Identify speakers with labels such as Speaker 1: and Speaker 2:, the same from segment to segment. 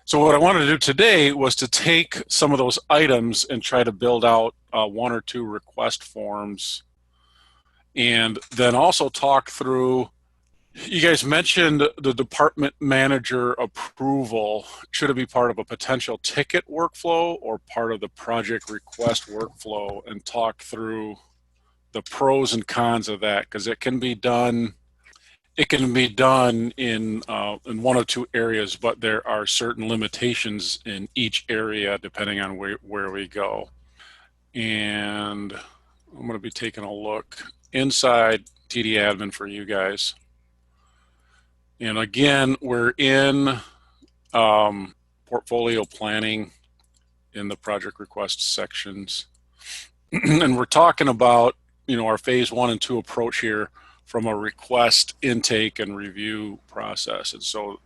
Speaker 1: So what I wanted to do today was to take some of those items and try to build out one or two request forms, and then also talk through, you guys mentioned the department manager approval. Should it be part of a potential ticket workflow or part of the project request workflow, and talk through the pros and cons of that, because it can be done in one of two areas, but there are certain limitations in each area depending on where we go. And I'm going to be taking a look inside TD Admin for you guys. And again, we're in portfolio planning in the project request sections. And we're talking about, our phase 1 and 2 approach here from a request intake and review process. And so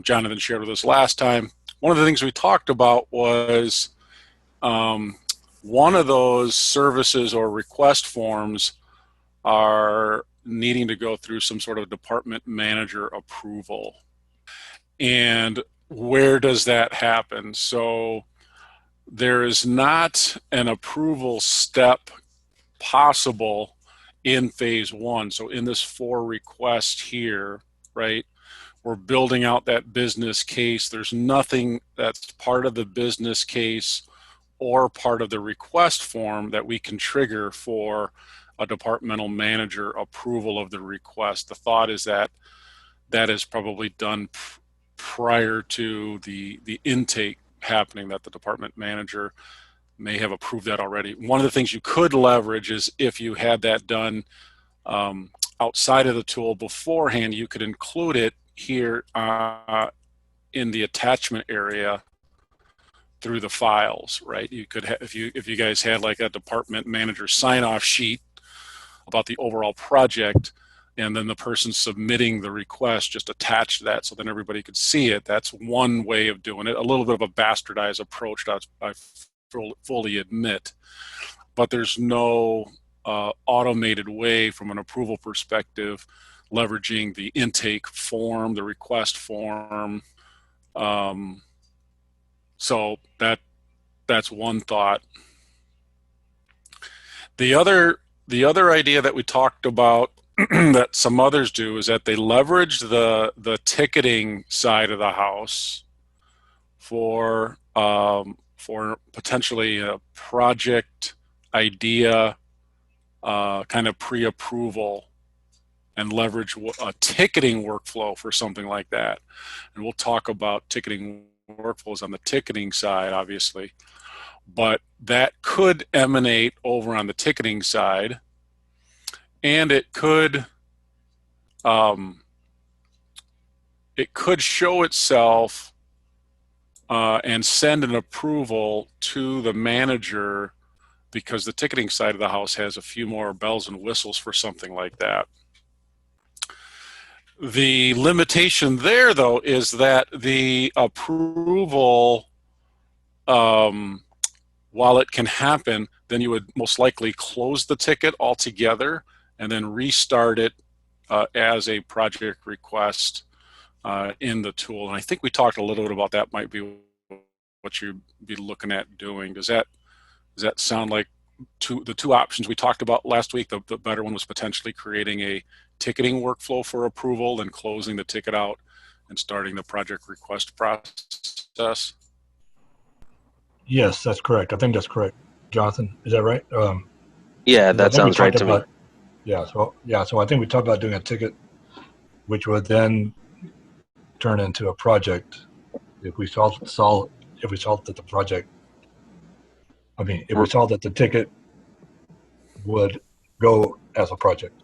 Speaker 1: Jonathan shared with us last time, one of the things we talked about was one of those services or request forms are needing to go through some sort of department manager approval. And where does that happen? So there is not an approval step possible in phase 1. So in this 4 request here, right, we're building out that business case. There's nothing that's part of the business case or part of the request form that we can trigger for a departmental manager approval of the request. The thought is that that is probably done prior to the intake happening, that the department manager may have approved that already. One of the things you could leverage is if you had that done outside of the tool beforehand, you could include it here in the attachment area through the files, right? You could if you guys had like a department manager sign-off sheet about the overall project, and then the person submitting the request just attached that so then everybody could see it. That's one way of doing it. A little bit of a bastardized approach, I fully admit, but there's no automated way from an approval perspective leveraging the intake form, the request form. So that's one thought. The other idea that we talked about that some others do is that they leverage the ticketing side of the house for potentially a project idea kind of pre-approval, and leverage a ticketing workflow for something like that. And we'll talk about ticketing workflows on the ticketing side, obviously, but that could emanate over on the ticketing side, and it could show itself and send an approval to the manager, because the ticketing side of the house has a few more bells and whistles for something like that. The limitation there, though, is that the approval, while it can happen, then you would most likely close the ticket altogether and then restart it as a project request in the tool. And I think we talked a little bit about that might be what you'd be looking at doing. Does that sound like the two options we talked about last week? The better one was potentially creating a ticketing workflow for approval, then closing the ticket out and starting the project request process.
Speaker 2: Yes, that's correct. I think that's correct. Jonathan, is that right?
Speaker 3: Yeah, that sounds right to me.
Speaker 2: Yeah, so I think we talked about doing a ticket, which would then turn into a project if we saw that the project. I mean, if we saw that the ticket would go as a project.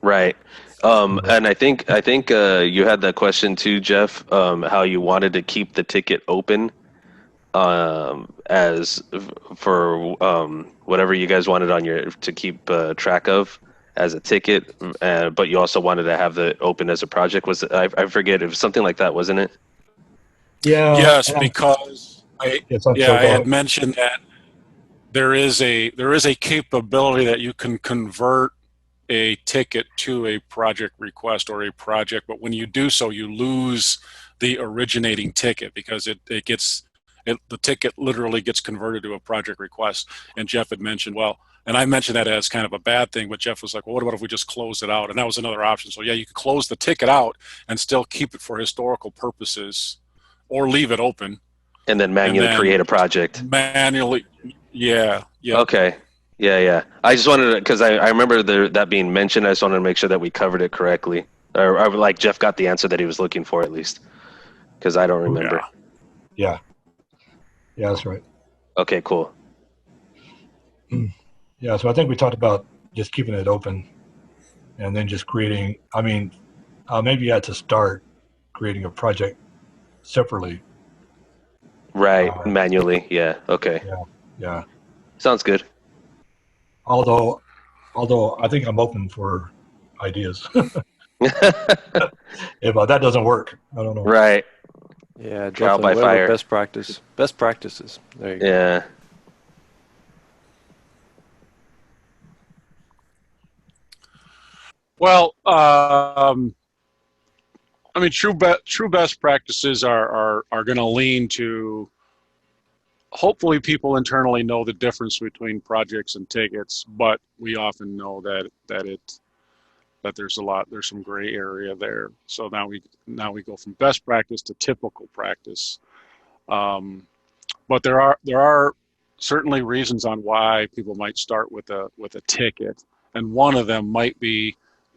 Speaker 3: Right. And I think you had that question too, Jeff, how you wanted to keep the ticket open as for whatever you guys wanted on to keep track of as a ticket, but you also wanted to have it open as a project. I forget, it was something like that, wasn't it?
Speaker 2: Yeah.
Speaker 1: Yes, because I had mentioned that there is a capability that you can convert a ticket to a project request or a project, but when you do so, you lose the originating ticket, because the ticket literally gets converted to a project request. And Jeff had mentioned, well, and I mentioned that as kind of a bad thing, but Jeff was like, well, what about if we just close it out? And that was another option. So yeah, you could close the ticket out and still keep it for historical purposes, or leave it open
Speaker 3: And then
Speaker 1: and
Speaker 3: manually
Speaker 1: then
Speaker 3: create a project.
Speaker 1: manually. Yeah. Yep.
Speaker 3: Okay. Yeah, yeah. I just wanted to, because I remember that being mentioned. I just wanted to make sure that we covered it correctly. Or like Jeff got the answer that he was looking for at least, because I don't remember.
Speaker 1: Yeah.
Speaker 2: Yeah, that's right.
Speaker 3: Okay, cool.
Speaker 2: Yeah, so I think we talked about just keeping it open and then just creating, I mean, maybe at the start, creating a project separately.
Speaker 3: Right. Manually. Yeah. Okay.
Speaker 2: Yeah, yeah.
Speaker 3: Sounds good.
Speaker 2: Although I think I'm open for ideas. If that doesn't work, I don't know.
Speaker 3: Right.
Speaker 4: Yeah,
Speaker 3: Trial
Speaker 4: definitely.
Speaker 3: by
Speaker 4: Whatever
Speaker 3: fire.
Speaker 4: best practice. Best practices. There you go.
Speaker 3: Yeah.
Speaker 1: Well, I mean, true best practices are going to lean to, hopefully people internally know the difference between projects and tickets, but we often know that there's some gray area there. So now we go from best practice to typical practice. But there are certainly reasons on why people might start with a ticket, and one of them might be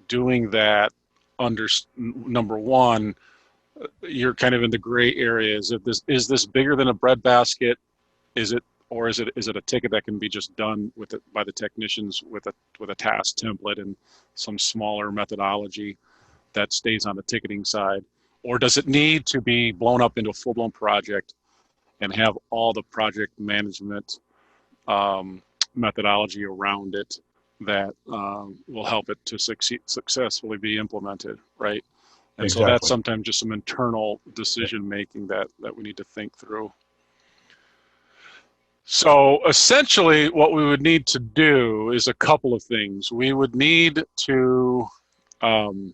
Speaker 1: doing that under number one. You're kind of in the gray areas. If this is this bigger than a breadbasket, is it, or is it a ticket that can be just done with it by the technicians with a task template and some smaller methodology that stays on the ticketing side, or does it need to be blown up into a full-blown project and have all the project management methodology around it that will help it to successfully be implemented, right? And so that's
Speaker 2: Exactly.
Speaker 1: sometimes just some internal decision making that we need to think through. So essentially what we would need to do is a couple of things. We would need to, I'm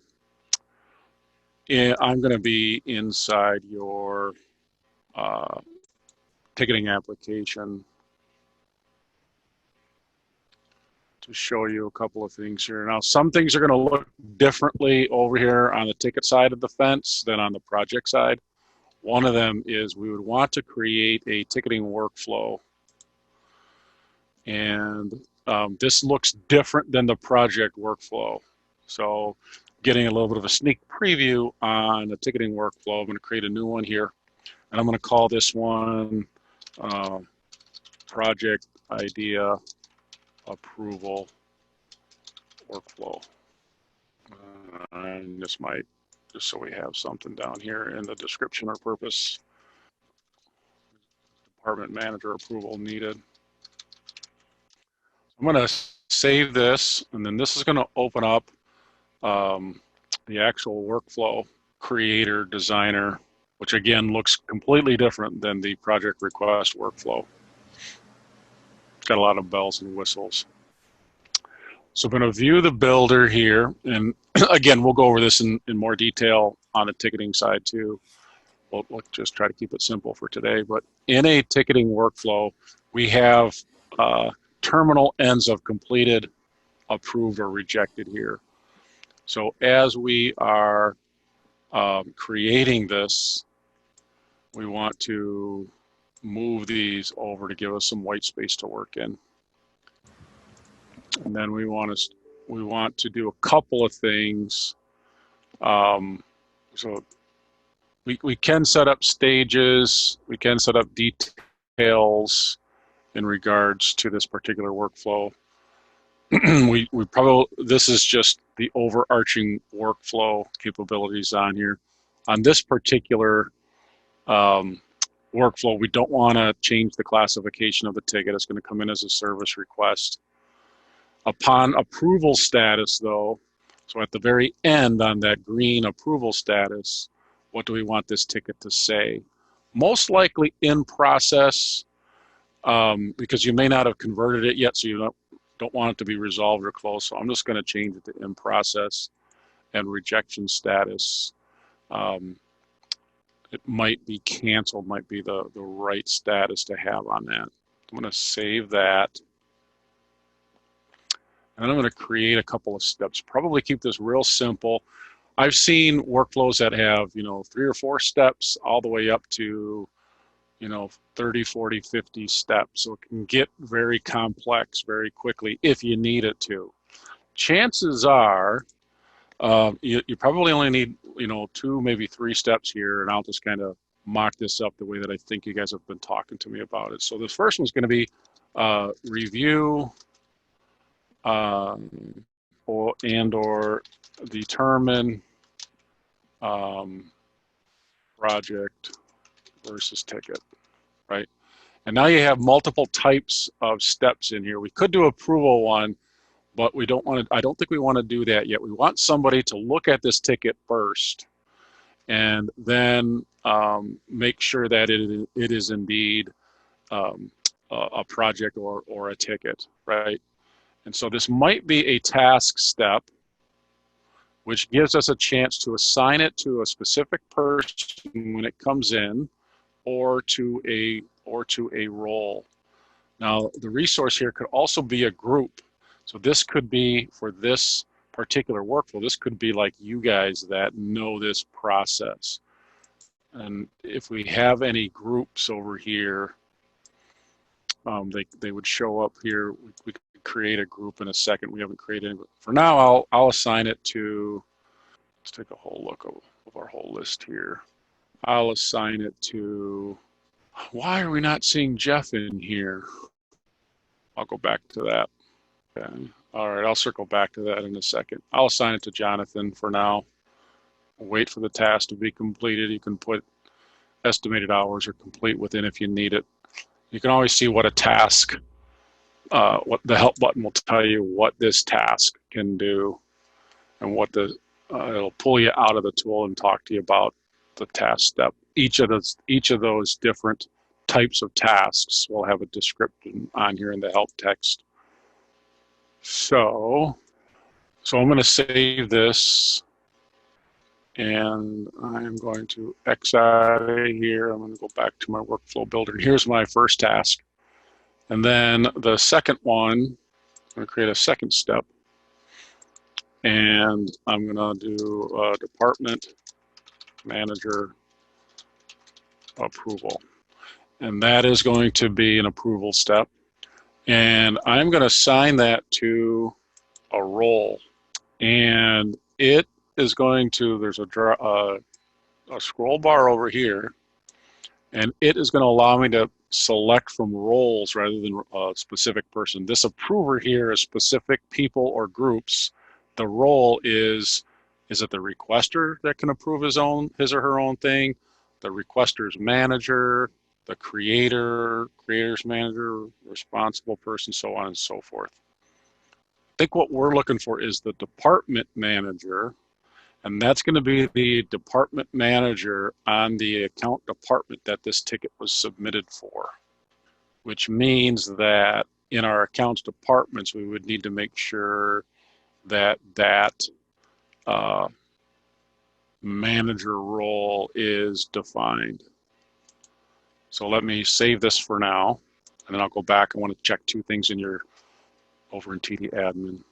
Speaker 1: going to be inside your ticketing application to show you a couple of things here. Now, some things are going to look differently over here on the ticket side of the fence than on the project side. One of them is we would want to create a ticketing workflow. And this looks different than the project workflow. So getting a little bit of a sneak preview on the ticketing workflow, I'm going to create a new one here. And I'm going to call this one project idea approval workflow. And this might, just so we have something down here in the description or purpose, department manager approval needed. I'm going to save this, and then this is going to open up the actual workflow creator designer, which again looks completely different than the project request workflow. It's got a lot of bells and whistles. So I'm going to view the builder here, and again, we'll go over this in more detail on the ticketing side too. We'll just try to keep it simple for today. But in a ticketing workflow, we have terminal ends of completed, approved, or rejected here. So as we are creating this, we want to move these over to give us some white space to work in. And then we want to do a couple of things. So we can set up stages, we can set up details in regards to this particular workflow. we probably, this is just the overarching workflow capabilities on here. On this particular workflow, we don't want to change the classification of the ticket. It's going to come in as a service request. Upon approval status, though, so at the very end on that green approval status, what do we want this ticket to say? Most likely in process, because you may not have converted it yet, so you don't want it to be resolved or closed. So I'm just going to change it to in process and rejection status. it might be canceled, might be the right status to have on that. I'm going to save that. And then I'm going to create a couple of steps. Probably keep this real simple. I've seen workflows that have, 3 or 4 steps all the way up to, 30, 40, 50 steps. So it can get very complex very quickly if you need it to. Chances are you probably only need, 2, maybe 3 steps here, and I'll just kind of mock this up the way that I think you guys have been talking to me about it. So this first one's going to be review or determine project versus ticket, right? And now you have multiple types of steps in here. We could do approval one, but we don't want to, I don't think we want to do that yet. We want somebody to look at this ticket first and then make sure that it is indeed a project or a ticket, right? And so this might be a task step, which gives us a chance to assign it to a specific person when it comes in, or to a role. Now, the resource here could also be a group. So this could be, for this particular workflow, this could be like you guys that know this process. And if we have any groups over here, they would show up here. We could create a group in a second. We haven't created any. For now, I'll assign it to, let's take a whole look of our whole list here. I'll assign it to, why are we not seeing Jeff in here? I'll go back to that. Okay. All right, I'll circle back to that in a second. I'll assign it to Jonathan for now. Wait for the task to be completed. You can put estimated hours or complete within if you need it. You can always see what a task, what the help button will tell you what this task can do, and what it'll pull you out of the tool and talk to you about the task step. Each of those different types of tasks will have a description on here in the help text. So I'm going to save this, and I'm going to X out of here. I'm going to go back to my workflow builder. Here's my first task. And then the second one, I'm going to create a second step. And I'm going to do department manager approval. And that is going to be an approval step. And I'm going to assign that to a role. And it is going to, there's a scroll bar over here, and it is going to allow me to select from roles rather than a specific person. This approver here is specific people or groups. The role is it the requester that can approve his or her own thing, the requester's manager, the creator's manager, responsible person, so on and so forth. I think what we're looking for is the department manager, and that's going to be the department manager on the account department that this ticket was submitted for, which means that in our accounts departments, we would need to make sure that manager role is defined. So let me save this for now, and then I'll go back. I want to check 2 things over in TD admin.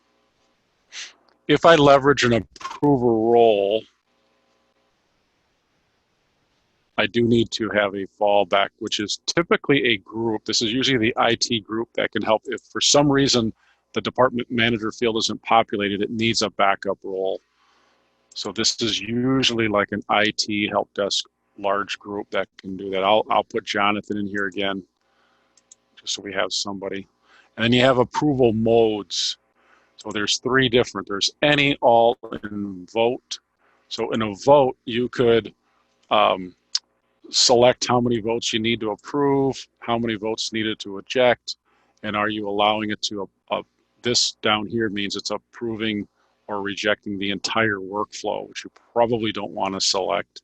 Speaker 1: If I leverage an approver role, I do need to have a fallback, which is typically a group. This is usually the IT group that can help. If for some reason the department manager field isn't populated, it needs a backup role. So this is usually like an IT help desk large group that can do that. I'll put Jonathan in here again, just so we have somebody. And then you have approval modes. So there's 3 different. There's any, all, and vote. So in a vote, you could select how many votes you need to approve, how many votes needed to eject, and are you allowing it to, this down here means it's approving or rejecting the entire workflow, which you probably don't want to select.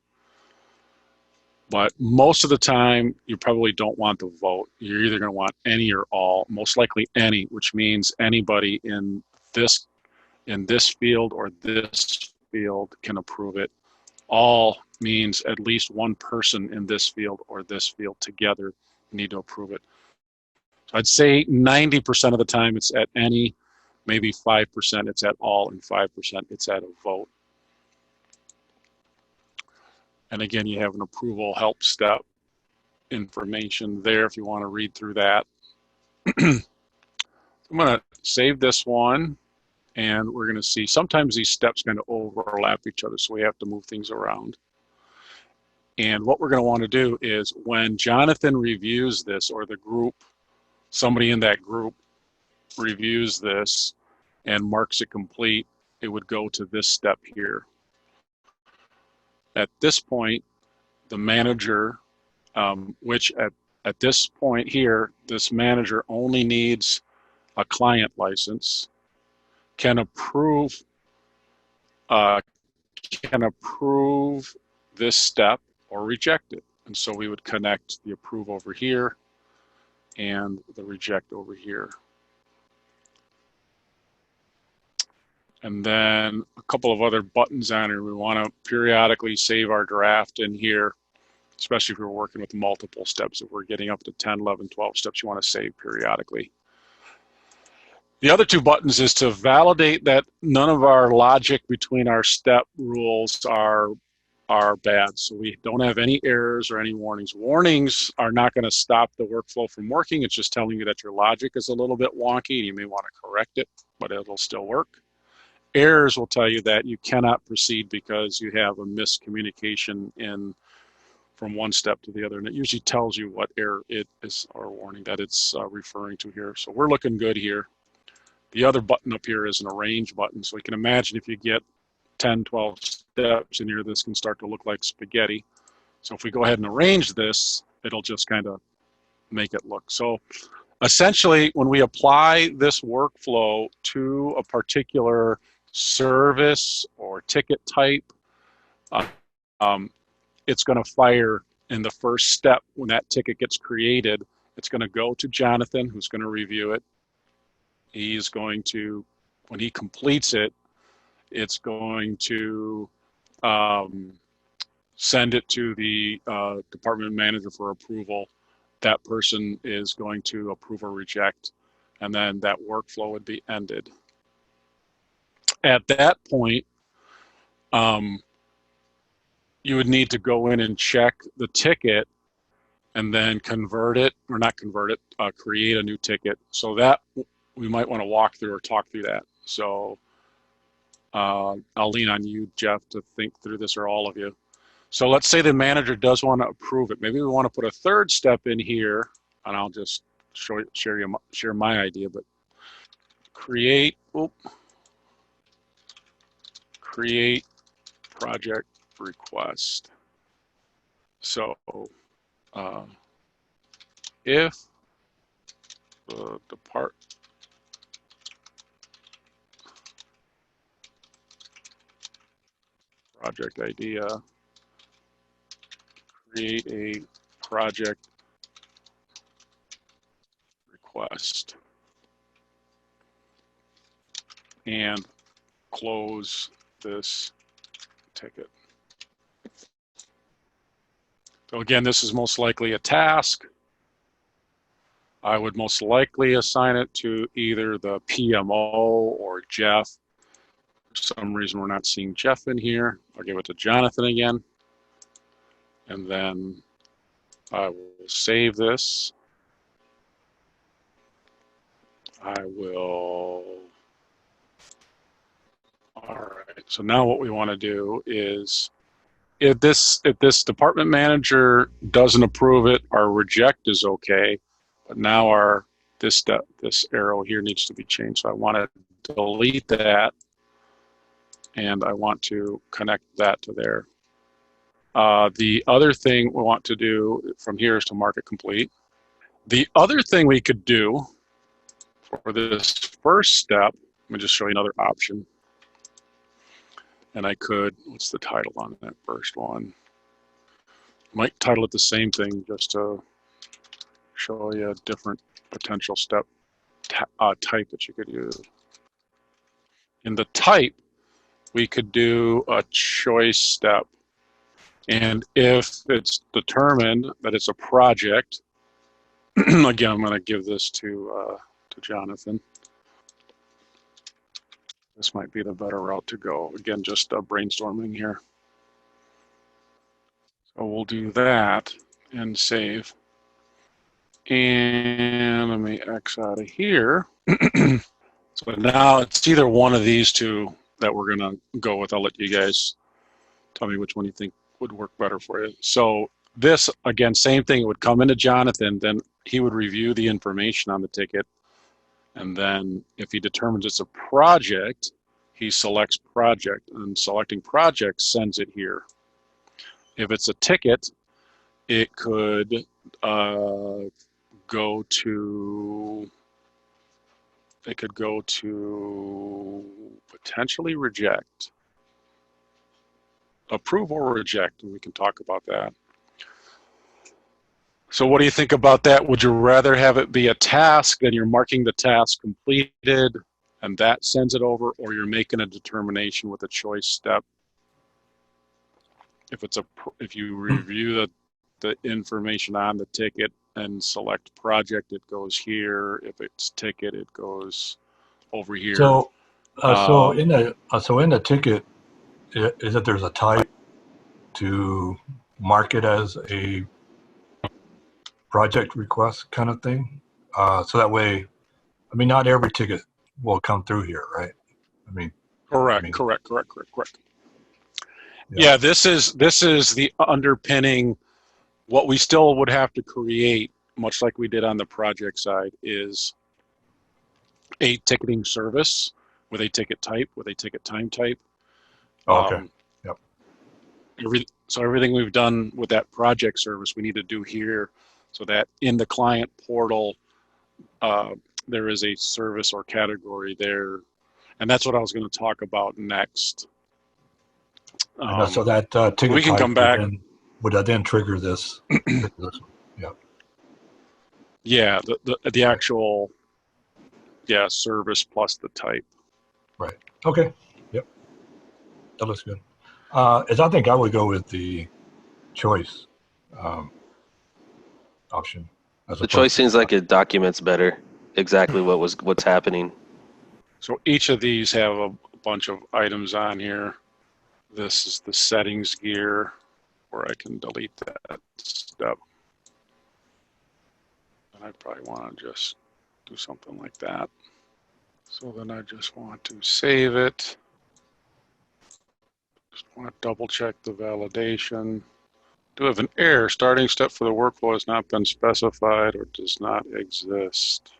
Speaker 1: But most of the time, you probably don't want the vote. You're either going to want any or all, most likely any, which means anybody in this field or this field can approve it. All means at least one person in this field or this field together need to approve it. So I'd say 90% of the time it's at any, maybe 5% it's at all, and 5% it's at a vote. And again, you have an approval help step information there if you want to read through that. I'm going to save this one, and we're going to see sometimes these steps kind of overlap each other, so we have to move things around. And what we're going to want to do is when Jonathan reviews this, or the group, somebody in that group reviews this and marks it complete, it would go to this step here. At this point, the manager, which at this point here, this manager only needs a client license, can approve this step or reject it. And so we would connect the approve over here and the reject over here. And then a couple of other buttons on here. We want to periodically save our draft in here, especially if we're working with multiple steps. If we're getting up to 10, 11, 12 steps, you want to save periodically. The other two buttons is to validate that none of our logic between our step rules are bad. So we don't have any errors or any warnings. Warnings are not going to stop the workflow from working. It's just telling you that your logic is a little bit wonky and you may want to correct it, but it'll still work. Errors will tell you that you cannot proceed because you have a miscommunication from one step to the other, and it usually tells you what error it is, or warning that it's referring to here. So we're looking good here. The other button up here is an arrange button, so you can imagine if you get 10, 12 steps in here, this can start to look like spaghetti. So if we go ahead and arrange this, it'll just kind of make it look. So essentially, when we apply this workflow to a particular service or ticket type, it's going to fire in the first step. When that ticket gets created, it's going to go to Jonathan, who's going to review it. He's going to, when he completes it, it's going to send it to the department manager for approval. That person is going to approve or reject, and then that workflow would be ended. At that point, you would need to go in and check the ticket and then convert it, or not convert it, create a new ticket. So that we might want to walk through or talk through that. So I'll lean on you, Jeff, to think through this, or all of you. So let's say the manager does want to approve it. Maybe we want to put a third step in here, and I'll just share my idea. But create project request. So if the project idea, create a project request and close this ticket. So again, this is most likely a task. I would most likely assign it to either the PMO or Jeff. For some reason, we're not seeing Jeff in here. I'll give it to Jonathan again. And then I will save this. I will, all right. So now what we want to do is, if this department manager doesn't approve it, our reject is okay. But now this arrow here needs to be changed. So I want to delete that, and I want to connect that to there. The other thing we want to do from here is to mark it complete. The other thing we could do for this first step, let me just show you another option. And I could, what's the title on that first one? Might title it the same thing just to show you a different potential step type that you could use. In the type, we could do a choice step. And if it's determined that it's a project, again, I'm going to give this to Jonathan. This might be the better route to go. Again, just brainstorming here. So we'll do that and save. And let me X out of here. So now it's either one of these two that we're going to go with. I'll let you guys tell me which one you think would work better for you. So this, again, same thing. It would come into Jonathan, then he would review the information on the ticket. And then if he determines it's a project, he selects project, and selecting project sends it here. If it's a ticket, it could go to, it could go to potentially reject, approve or reject, and we can talk about that. So what do you think about that? Would you rather have it be a task, then you're marking the task completed, and that sends it over, or you're making a determination with a choice step? If you review the information on the ticket and select project, it goes here. If it's ticket, it goes over here.
Speaker 2: So in the ticket, is that there's a type to mark it as a project request kind of thing? So that way, I mean, not every ticket will come through here, right? I mean,
Speaker 1: correct. Yeah, this is the underpinning. What we still would have to create, much like we did on the project side, is a ticketing service with a ticket type, with a ticket time type.
Speaker 2: Okay. Yep.
Speaker 1: So everything we've done with that project service, we need to do here, so that in the client portal, there is a service or category there, and that's what I was going to talk about next.
Speaker 2: So that ticket
Speaker 1: we can
Speaker 2: type
Speaker 1: come back.
Speaker 2: Would then trigger this? Yeah.
Speaker 1: Yeah, the actual service plus the type.
Speaker 2: Right. Okay. Yep. That looks good. As I think I would go with the choice option.
Speaker 3: The choice seems like it documents better exactly what's happening.
Speaker 1: So each of these have a bunch of items on here. This is the settings gear, where I can delete that step. And I probably want to just do something like that. So then I just want to save it. Just want to double check the validation. Do have an error. Starting step for the workflow has not been specified or does not exist.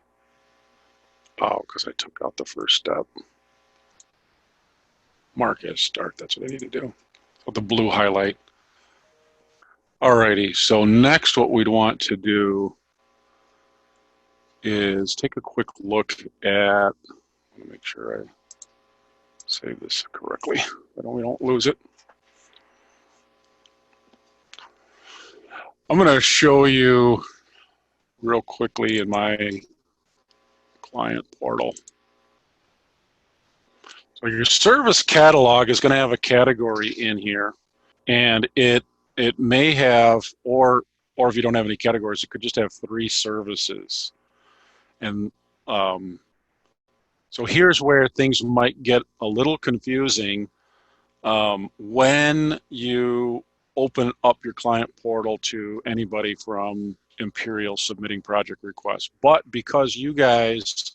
Speaker 1: Oh, because I took out the first step. Mark as start. That's what I need to do. With the blue highlight. Alrighty. So next, what we'd want to do is take a quick look at. I want to make sure I save this correctly. We don't lose it. I'm going to show you real quickly in my client portal. So your service catalog is going to have a category in here, and it may have, or if you don't have any categories, it could just have 3 services. And so here's where things might get a little confusing when you open up your client portal to anybody from Imperial submitting project requests. But because you guys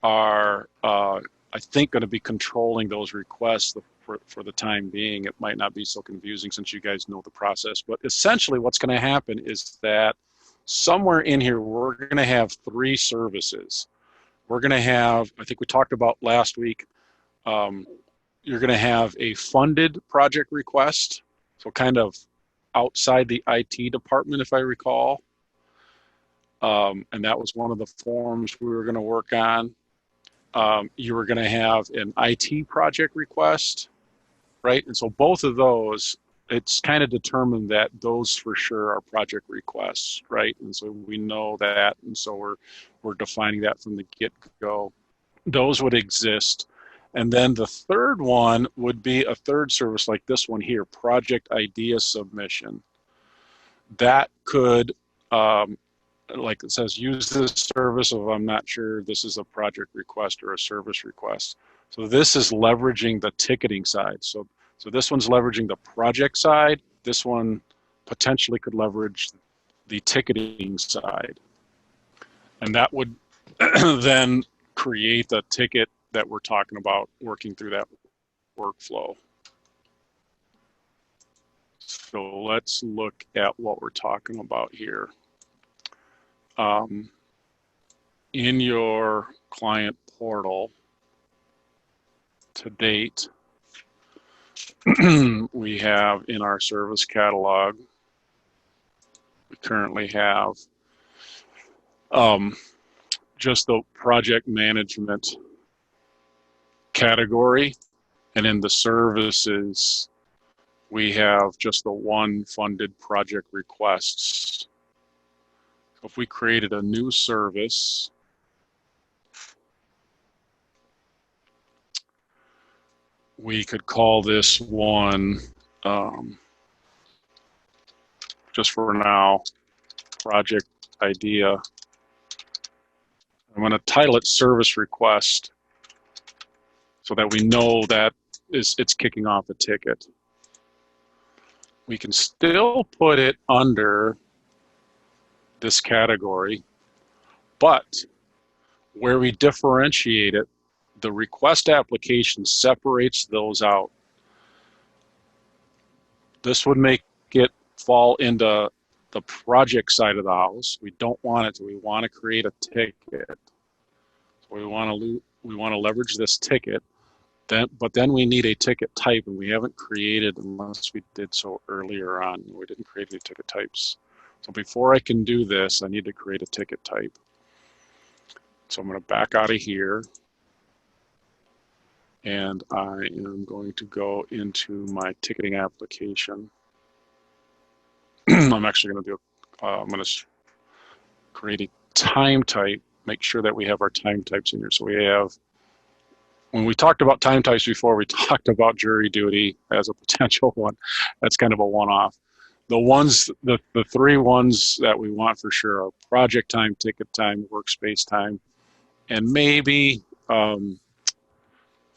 Speaker 1: are, I think, going to be controlling those requests for the time being, it might not be so confusing since you guys know the process. But essentially what's going to happen is that somewhere in here, we're going to have 3 services. We're going to have, I think we talked about last week, you're going to have a funded project request, so kind of outside the IT department, if I recall. And that was one of the forms we were going to work on. You were going to have an IT project request, right? And so both of those, it's kind of determined that those for sure are project requests, right? And so we know that, and so we're defining that from the get-go. Those would exist. And then the third one would be a third service like this one here, project idea submission. That could, like it says, use this service if I'm not sure this is a project request or a service request. So this is leveraging the ticketing side. So this one's leveraging the project side. This one potentially could leverage the ticketing side. And that would then create the ticket that we're talking about, working through that workflow. So let's look at what we're talking about here. In your client portal to date, we have in our service catalog, we currently have just the project management category, and in the services, we have just the one funded project requests. If we created a new service, we could call this one, just for now, project idea. I'm going to title it service request so that we know that it's kicking off a ticket. We can still put it under this category, but where we differentiate it, the request application separates those out. This would make it fall into the project side of the house. We don't want it to. We want to create a ticket. So we want to leverage this ticket. But then we need a ticket type, and we haven't created, unless we did so earlier on. We didn't create any ticket types. So before I can do this, I need to create a ticket type. So I'm going to back out of here, and I am going to go into my ticketing application. I'm actually going to do, I'm going to create a time type, make sure that we have our time types in here. So we have, when we talked about time types before, we talked about jury duty as a potential one. That's kind of a one-off. The three ones that we want for sure are project time, ticket time, workspace time, and maybe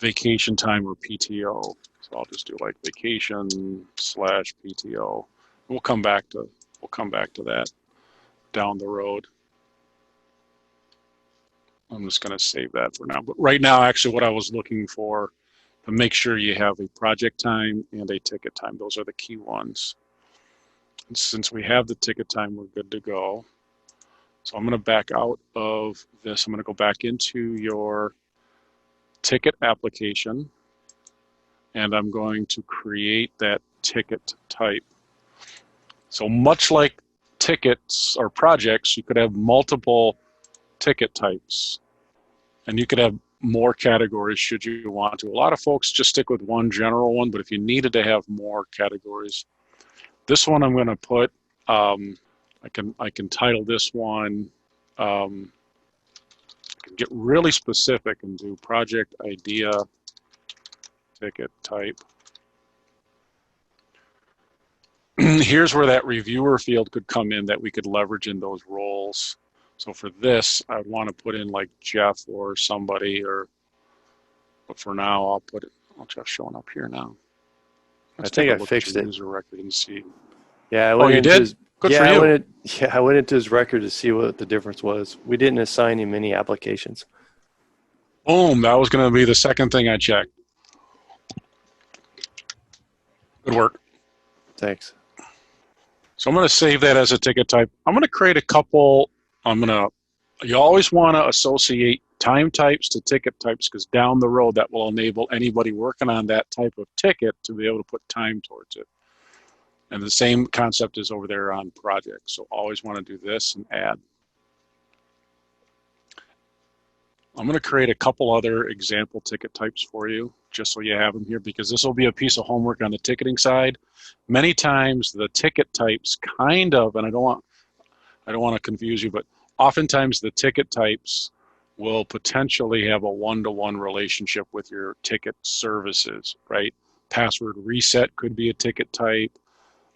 Speaker 1: vacation time or PTO. So I'll just do like vacation/PTO. We'll come back to that down the road. I'm just going to save that for now. But right now, actually, what I was looking for, to make sure you have a project time and a ticket time. Those are the key ones. And since we have the ticket time, we're good to go. So I'm going to back out of this. I'm going to go back into your ticket application, and I'm going to create that ticket type. So much like tickets or projects, you could have multiple ticket types, and you could have more categories should you want to. A lot of folks just stick with one general one, but if you needed to have more categories, this one I'm going to put, I can title this one, I can get really specific and do project idea ticket type. Here's where that reviewer field could come in that we could leverage in those roles. So for this, I'd want to put in like Jeff or somebody, but for now, I'll put it, Jeff showing up here now.
Speaker 4: I think I fixed it.
Speaker 1: User record and see.
Speaker 4: Yeah,
Speaker 1: Oh, you did? Good for you.
Speaker 4: I went into his record to see what the difference was. We didn't assign him any applications.
Speaker 1: Boom, that was going to be the second thing I checked. Good work.
Speaker 4: Thanks.
Speaker 1: So I'm going to save that as a ticket type. I'm going to create a couple. You always want to associate time types to ticket types, because down the road that will enable anybody working on that type of ticket to be able to put time towards it. And the same concept is over there on projects. So always want to do this and add. I'm going to create a couple other example ticket types for you, just so you have them here, because this will be a piece of homework on the ticketing side. Many times the ticket types kind of, and I don't want to confuse you, but oftentimes the ticket types will potentially have a one-to-one relationship with your ticket services, right? Password reset could be a ticket type.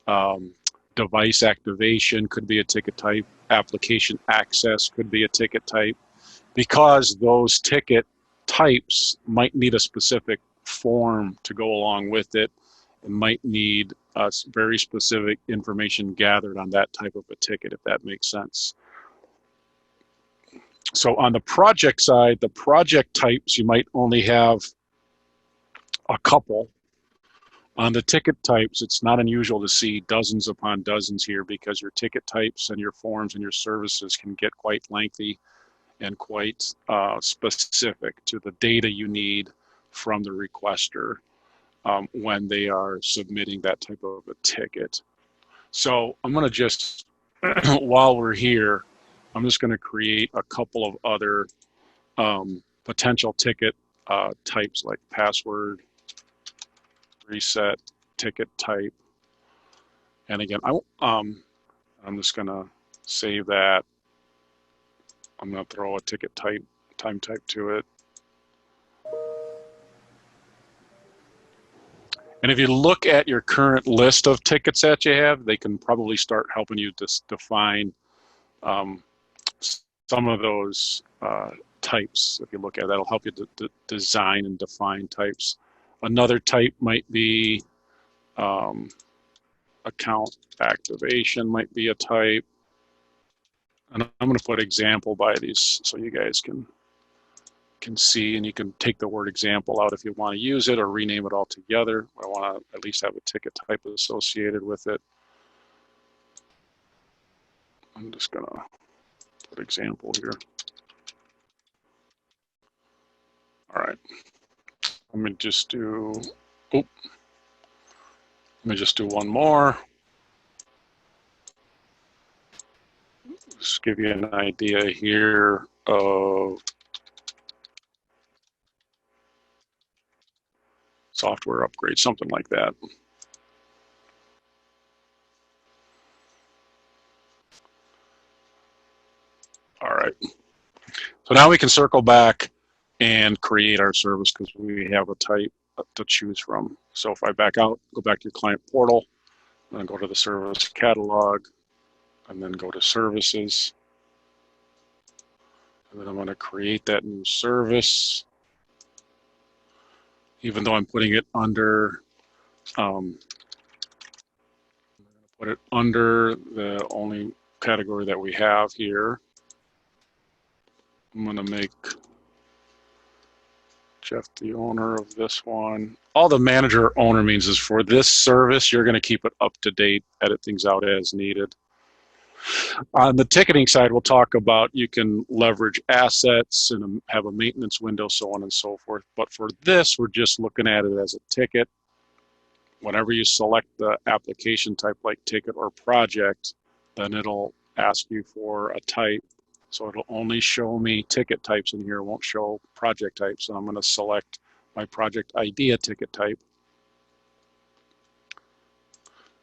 Speaker 1: Um, Device activation could be a ticket type. Application access could be a ticket type, because those ticket types might need a specific form to go along with it. It might need very specific information gathered on that type of a ticket, if that makes sense. So on the project side, the project types, you might only have a couple. On the ticket types, it's not unusual to see dozens upon dozens here, because your ticket types and your forms and your services can get quite lengthy and quite specific to the data you need from the requester when they are submitting that type of a ticket. So I'm going to just, while we're here, I'm just going to create a couple of other potential ticket types, like password reset ticket type. And again, I'm just going to save that. I'm going to throw a ticket type, time type to it. And if you look at your current list of tickets that you have, they can probably start helping you to define some of those types. If you look at it, that'll help you to design and define types. Another type might be account activation might be a type. And I'm going to put example by these so you guys can see, and you can take the word example out if you want to use it, or rename it altogether. I want to at least have a ticket type associated with it. I'm just going to put example here. All right. Let me just do, let me just do one more. Just give you an idea here of software upgrade, something like that. All right. So now we can circle back and create our service, because we have a type to choose from. So if I back out, go back to your client portal, then go to the service catalog, and then go to services. And then I'm going to create that new service, even though I'm putting it under, put it under the only category that we have here. I'm going to make Jeff the owner of this one. All the manager owner means is for this service, you're going to keep it up to date, edit things out as needed. On the ticketing side, we'll talk about you can leverage assets and have a maintenance window, so on and so forth. But for this, we're just looking at it as a ticket. Whenever you select the application type, like ticket or project, then it'll ask you for a type. So it'll only show me ticket types in here, it won't show project types. So I'm going to select my project idea ticket type.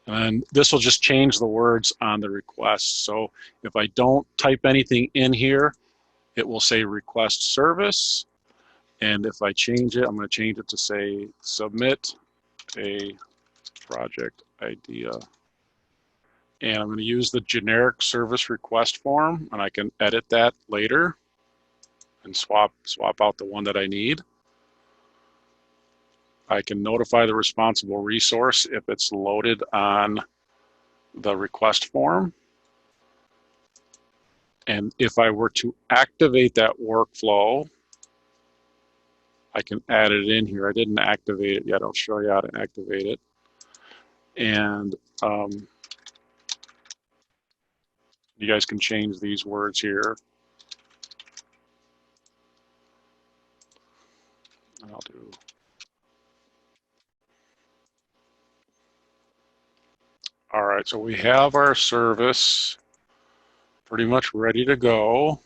Speaker 1: And this will just change the words on the request. So if I don't type anything in here, it will say request service. And if I change it, I'm going to change it to say submit a project idea. And I'm going to use the generic service request form, and I can edit that later and swap out the one that I need. I can notify the responsible resource if it's loaded on the request form. And if I were to activate that workflow, I can add it in here. I didn't activate it yet. I'll show you how to activate it. And you guys can change these words here. And I'll do. All right, so we have our service pretty much ready to go,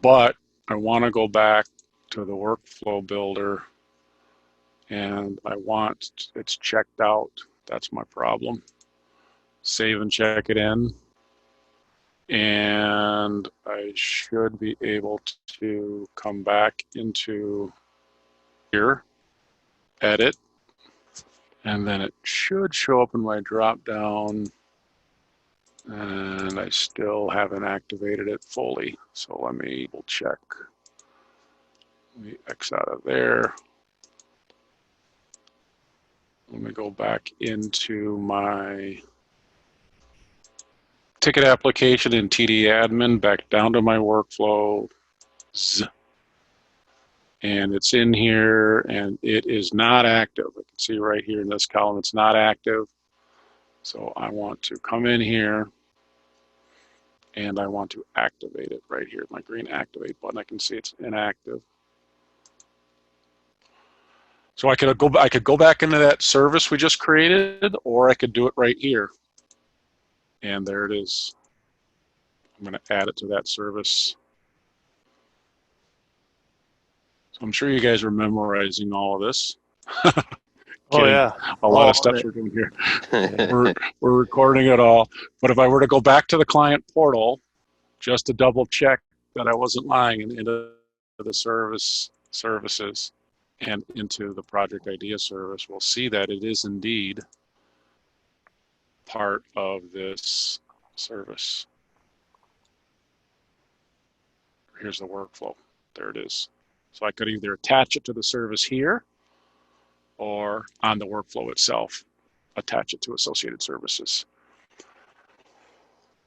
Speaker 1: but I want to go back to the workflow builder, and I want it's checked out. That's my problem. Save and check it in. And I should be able to come back into here, edit, and then it should show up in my drop down, and I still haven't activated it fully. So let me check. Let me X out of there. Let me go back into my ticket application in TD admin, back down to my workflow. And it's in here and it is not active. I can see right here in this column, it's not active. So I want to come in here and I want to activate it right here. My green activate button, I can see it's inactive. So I could go back into that service we just created, or I could do it right here. And there it is. I'm going to add it to that service. So I'm sure you guys are memorizing all of this.
Speaker 4: Oh yeah.
Speaker 1: A lot of steps we're doing here. We're recording it all. But if I were to go back to the client portal, just to double check that I wasn't lying into the services and into the project idea service, we'll see that it is indeed part of this service. Here's the workflow. There it is. So I could either attach it to the service here or on the workflow itself, attach it to associated services.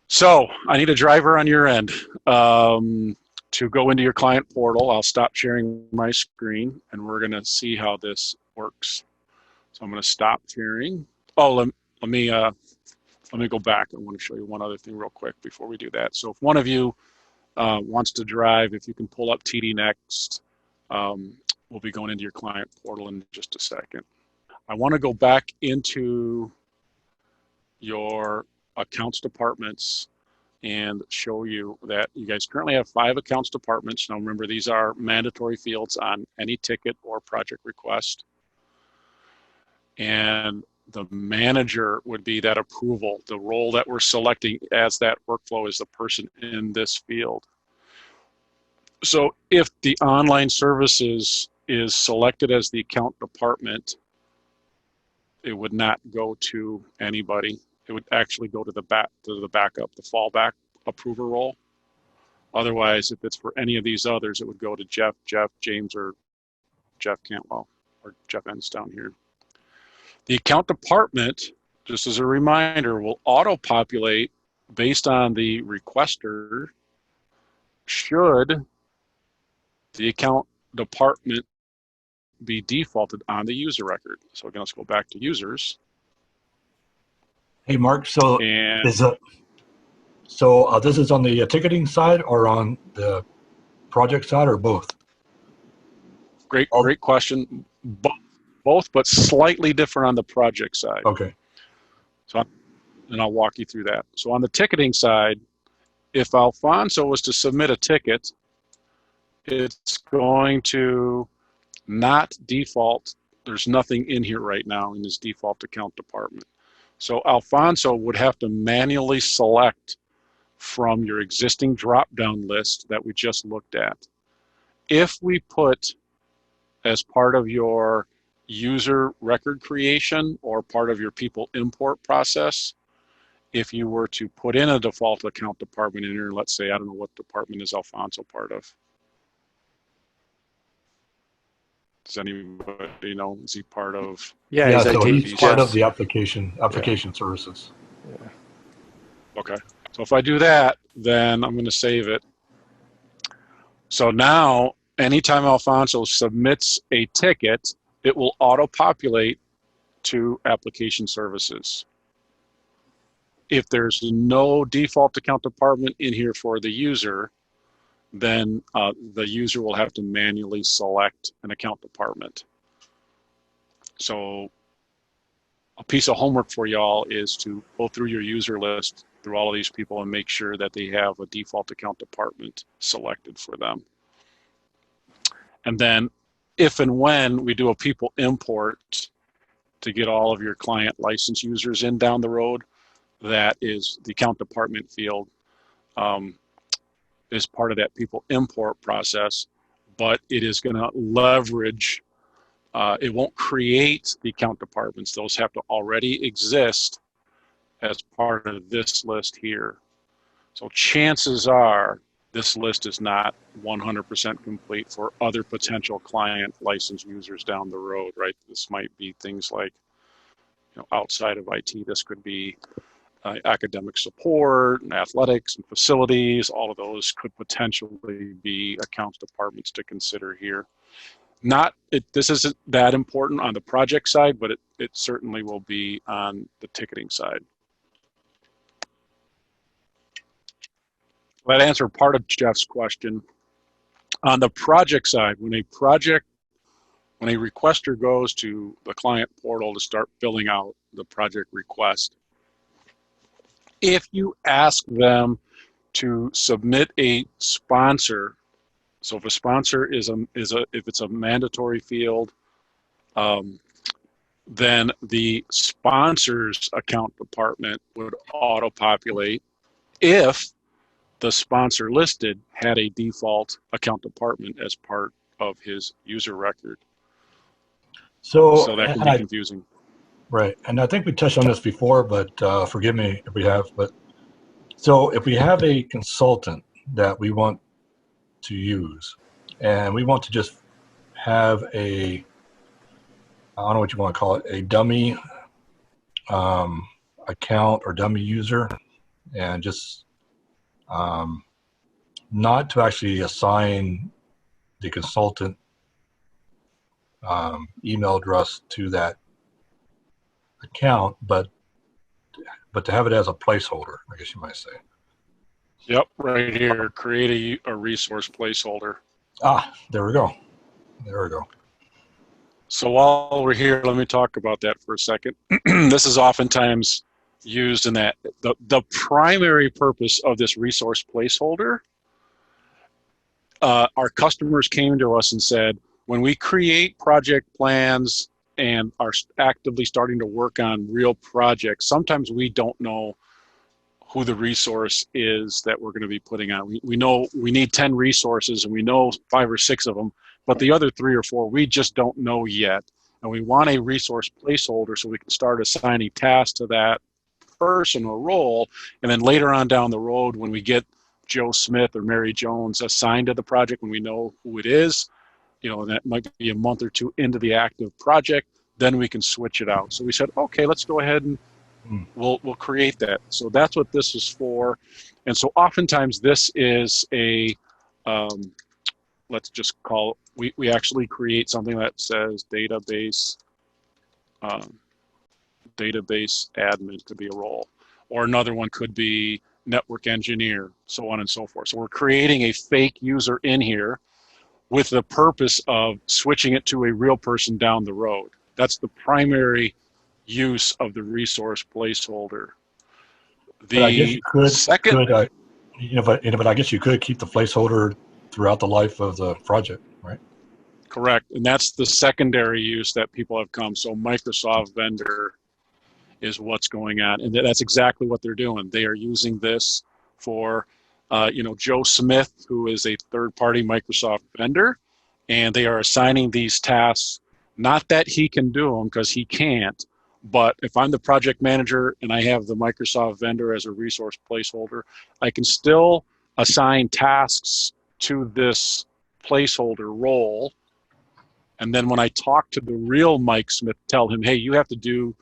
Speaker 1: So I need a driver on your end. To go into your client portal, I'll stop sharing my screen and we're gonna see how this works. So I'm gonna stop sharing. Oh, let me go back. I wanna show you one other thing real quick before we do that. So if one of you wants to drive, if you can pull up TD Next, we'll be going into your client portal in just a second. I wanna go back into your accounts departments and show you that you guys currently have 5 accounts departments. Now remember, these are mandatory fields on any ticket or project request. And the manager would be that approval. The role that we're selecting as that workflow is the person in this field. So if the online services is selected as the account department, it would not go to anybody. It would actually go to the backup, the fallback approver role. Otherwise, if it's for any of these others, it would go to Jeff, James, or Jeff Cantwell, or Jeff Enns down here. The account department, just as a reminder, will auto-populate based on the requester should the account department be defaulted on the user record. So again, let's go back to users.
Speaker 2: Hey, Mark, so
Speaker 1: And
Speaker 2: this is on the ticketing side or on the project side or both?
Speaker 1: great question. Both, but slightly different on the project side.
Speaker 2: Okay.
Speaker 1: So, and I'll walk you through that. So on the ticketing side, if Alfonso was to submit a ticket, it's going to not default. There's nothing in here right now in his default account department. So Alfonso would have to manually select from your existing drop-down list that we just looked at. If we put as part of your user record creation or part of your people import process, if you were to put in a default account department in here, let's say, I don't know what department is Alfonso part of. Does anybody know? Is he part of?
Speaker 4: Yeah,
Speaker 2: so
Speaker 4: IT.
Speaker 2: he's part of the application services.
Speaker 4: Yeah.
Speaker 1: Okay. So if I do that, then I'm going to save it. So now, anytime Alfonso submits a ticket, it will auto-populate to application services. If there's no default account department in here for the user, then the user will have to manually select an account department. So a piece of homework for y'all is to go through your user list through all of these people and make sure that they have a default account department selected for them. And then if and when we do a people import to get all of your client license users in down the road, that is the account department field as part of that people import process, but it is going to leverage, it won't create the account departments. Those have to already exist as part of this list here. So chances are this list is not 100% complete for other potential client license users down the road, right? This might be things like, outside of IT. This could be academic support, and athletics, and facilities. All of those could potentially be accounts departments to consider here. This isn't that important on the project side, but it certainly will be on the ticketing side. That answered part of Jeff's question. On the project side, when a requester goes to the client portal to start filling out the project request, if you ask them to submit a sponsor, so if a sponsor if it's a mandatory field, then the sponsor's account department would auto-populate if the sponsor listed had a default account department as part of his user record. So that can be confusing.
Speaker 2: Right, and I think we touched on this before, but forgive me if we have. But so if we have a consultant that we want to use, and we want to just have I don't know what you want to call it, a dummy account or dummy user, and just not to actually assign the consultant email address to that account, but to have it as a placeholder, I guess you might say.
Speaker 1: Yep, right here, create a resource placeholder.
Speaker 2: Ah, there we go. There we go.
Speaker 1: So while we're here, let me talk about that for a second. This is oftentimes used in that the primary purpose of this resource placeholder, our customers came to us and said, when we create project plans and are actively starting to work on real projects, sometimes we don't know who the resource is that we're going to be putting on. We know we need 10 resources and we know 5 or 6 of them, but the other 3 or 4 we just don't know yet. And we want a resource placeholder so we can start assigning tasks to that person or role. And then later on down the road, when we get Joe Smith or Mary Jones assigned to the project, when we know who it is, and that might be a month or 2 into the active project, then we can switch it out. So we said, okay, let's go ahead and we'll create that. So that's what this is for. And so oftentimes this is a, let's just call it, we actually create something that says database admin could be a role, or another one could be network engineer, so on and so forth. So we're creating a fake user in here with the purpose of switching it to a real person down the road. That's the primary use of the resource placeholder.
Speaker 2: But I guess you could,
Speaker 1: second,
Speaker 2: but I guess you could keep the placeholder throughout the life of the project, right?
Speaker 1: Correct, and that's the secondary use that people have come. So Microsoft vendor is what's going on, and that's exactly what they're doing. They are using this for, Joe Smith, who is a third-party Microsoft vendor, and they are assigning these tasks. Not that he can do them, because he can't, but if I'm the project manager and I have the Microsoft vendor as a resource placeholder, I can still assign tasks to this placeholder role. And then when I talk to the real Mike Smith, tell him, hey, you have to do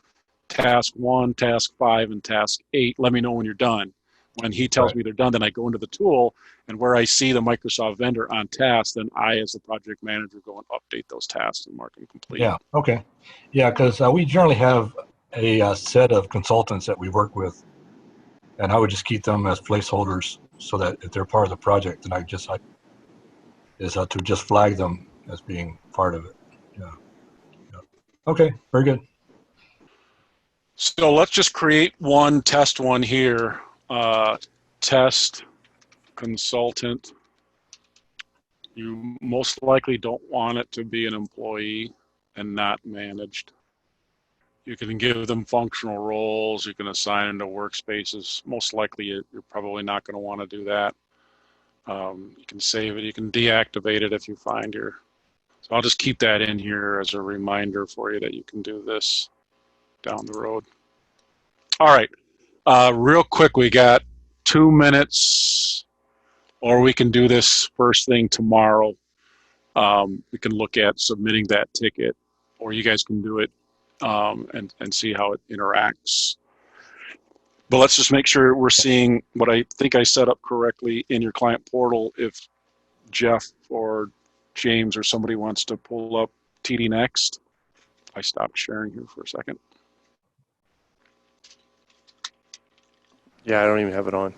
Speaker 1: task 1, task 5, and task 8. Let me know when you're done. When he tells me they're done, then I go into the tool, and where I see the Microsoft vendor on task, then I, as the project manager, go and update those tasks and mark them complete.
Speaker 2: Yeah, okay. Yeah, because we generally have a set of consultants that we work with, and I would just keep them as placeholders so that if they're part of the project, then to just flag them as being part of it. Yeah. Okay, very good.
Speaker 1: So let's just create test one here. Test consultant. You most likely don't want it to be an employee and not managed. You can give them functional roles. You can assign them to workspaces. Most likely, you're probably not going to want to do that. You can save it. You can deactivate it if you find your. So I'll just keep that in here as a reminder for you that you can do this down the road. All right. Real quick, we got 2 minutes, or we can do this first thing tomorrow. We can look at submitting that ticket, or you guys can do it and see how it interacts. But let's just make sure we're seeing what I think I set up correctly in your client portal. If Jeff or James or somebody wants to pull up TD Next. I stopped sharing here for a second.
Speaker 4: Yeah, I don't even have it on.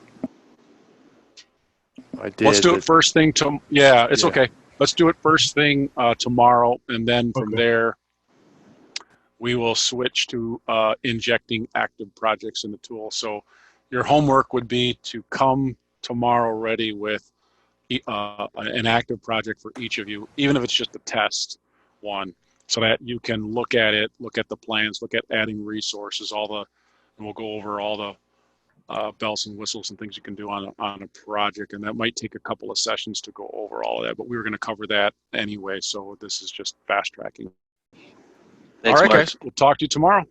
Speaker 4: I did.
Speaker 1: Let's do it first thing to. Yeah, it's
Speaker 4: Yeah.
Speaker 1: okay. Let's do it first thing tomorrow, and then from there, we will switch to injecting active projects in the tool. So your homework would be to come tomorrow ready with an active project for each of you, even if it's just a test one, so that you can look at it, look at the plans, look at adding resources, and we'll go over all the bells and whistles and things you can do on a project, and that might take a couple of sessions to go over all of that, but we were going to cover that anyway, so this is just fast tracking.
Speaker 3: Thanks,
Speaker 1: all right,
Speaker 3: Mark.
Speaker 1: guys, we'll talk to you tomorrow.